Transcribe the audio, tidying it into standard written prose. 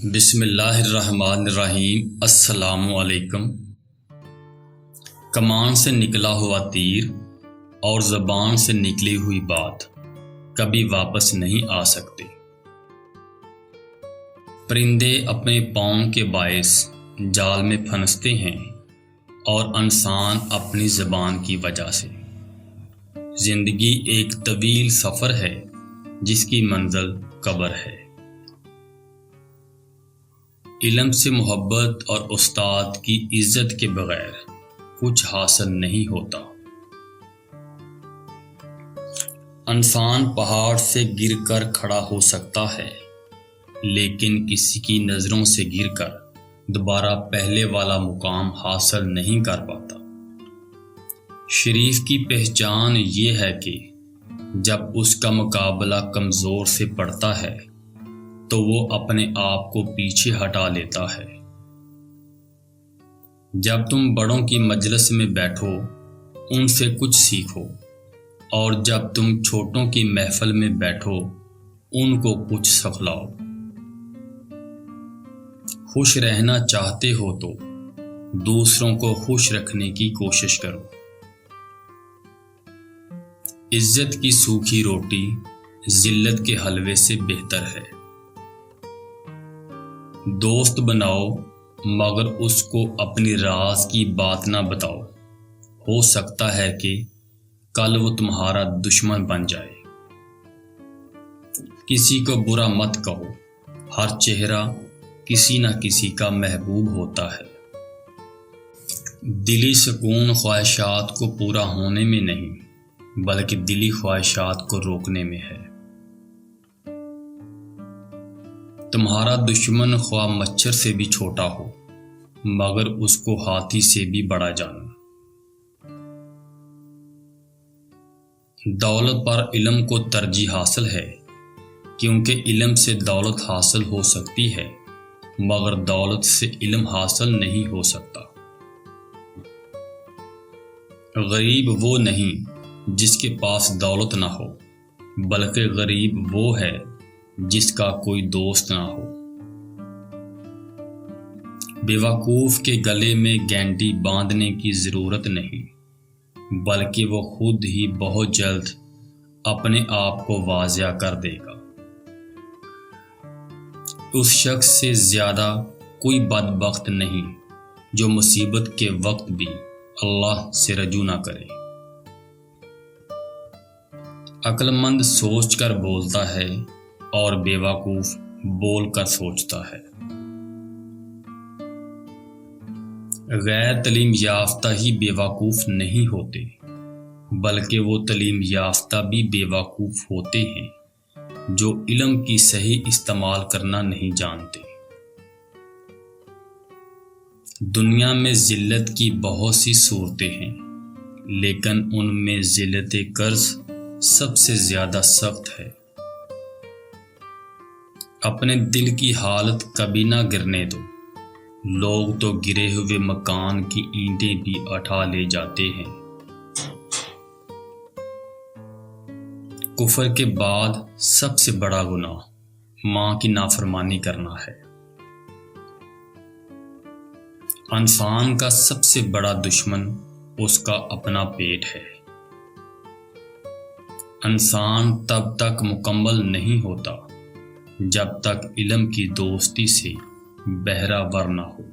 بسم اللہ الرحمن الرحیم۔ السلام علیکم۔ کمان سے نکلا ہوا تیر اور زبان سے نکلی ہوئی بات کبھی واپس نہیں آ سکتے۔ پرندے اپنے پاؤں کے باعث جال میں پھنستے ہیں اور انسان اپنی زبان کی وجہ سے۔ زندگی ایک طویل سفر ہے جس کی منزل قبر ہے۔ علم سے محبت اور استاد کی عزت کے بغیر کچھ حاصل نہیں ہوتا۔ انسان پہاڑ سے گر کر کھڑا ہو سکتا ہے، لیکن کسی کی نظروں سے گر کر دوبارہ پہلے والا مقام حاصل نہیں کر پاتا۔ شریف کی پہچان یہ ہے کہ جب اس کا مقابلہ کمزور سے پڑتا ہے تو وہ اپنے آپ کو پیچھے ہٹا لیتا ہے۔ جب تم بڑوں کی مجلس میں بیٹھو ان سے کچھ سیکھو، اور جب تم چھوٹوں کی محفل میں بیٹھو ان کو کچھ سکھلاؤ۔ خوش رہنا چاہتے ہو تو دوسروں کو خوش رکھنے کی کوشش کرو۔ عزت کی سوکھی روٹی ذلت کے حلوے سے بہتر ہے۔ دوست بناؤ مگر اس کو اپنی راز کی بات نہ بتاؤ، ہو سکتا ہے کہ کل وہ تمہارا دشمن بن جائے۔ کسی کو برا مت کہو، ہر چہرہ کسی نہ کسی کا محبوب ہوتا ہے۔ دلی سکون خواہشات کو پورا ہونے میں نہیں بلکہ دلی خواہشات کو روکنے میں ہے۔ تمہارا دشمن خواہ مچھر سے بھی چھوٹا ہو مگر اس کو ہاتھی سے بھی بڑا جانو۔ دولت پر علم کو ترجیح حاصل ہے، کیونکہ علم سے دولت حاصل ہو سکتی ہے مگر دولت سے علم حاصل نہیں ہو سکتا۔ غریب وہ نہیں جس کے پاس دولت نہ ہو، بلکہ غریب وہ ہے جس کا کوئی دوست نہ ہو۔ بیوقوف کے گلے میں گینٹی باندھنے کی ضرورت نہیں بلکہ وہ خود ہی بہت جلد اپنے آپ کو واضح کر دے گا۔ اس شخص سے زیادہ کوئی بدبخت نہیں جو مصیبت کے وقت بھی اللہ سے رجوع نہ کرے۔ عقل مند سوچ کر بولتا ہے اور بیوقوف بول کر سوچتا ہے۔ غیر تعلیم یافتہ ہی بیوقوف نہیں ہوتے بلکہ وہ تعلیم یافتہ بھی بیوقوف ہوتے ہیں جو علم کی صحیح استعمال کرنا نہیں جانتے۔ دنیا میں ذلت کی بہت سی صورتیں ہیں، لیکن ان میں ذلت قرض سب سے زیادہ سخت ہے۔ اپنے دل کی حالت کبھی نہ گرنے دو، لوگ تو گرے ہوئے مکان کی اینٹیں بھی اٹھا لے جاتے ہیں۔ کفر کے بعد سب سے بڑا گناہ ماں کی نافرمانی کرنا ہے۔ انسان کا سب سے بڑا دشمن اس کا اپنا پیٹ ہے۔ انسان تب تک مکمل نہیں ہوتا جب تک علم کی دوستی سے بہرہ ور نہ ہو۔